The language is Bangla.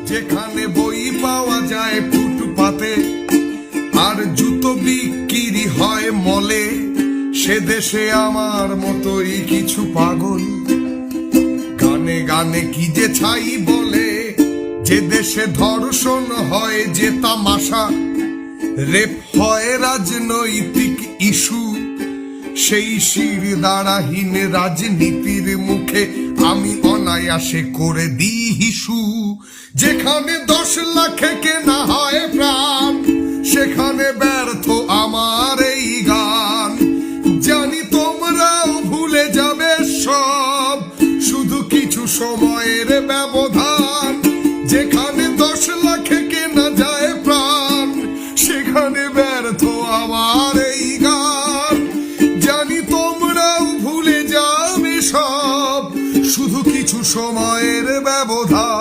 যেখানে বই পাওয়া যায় ফুটপাতে আর জুতো বিক্রি হয় মলে, সে দেশে আমার মতোই কিছু পাগল গানে গানে কি যে ছাই বলে। যে দেশে ধর্ষণ হয়, যে তামাশা, রেপ হয় রাজনৈতিক ইস্যু, সেই শির দ্বারাহীন রাজনীতির মুখে আমি অনায়াসে করে দিই হিসু। যেখানে 10 লাখে কেনা হয় প্রাণ, সেখানে ব্যর্থ আমার এই গান। জানি তোমরাও ভুলে যাবে সব, শুধু কিছু সময়ের ব্যবধান। যেখানে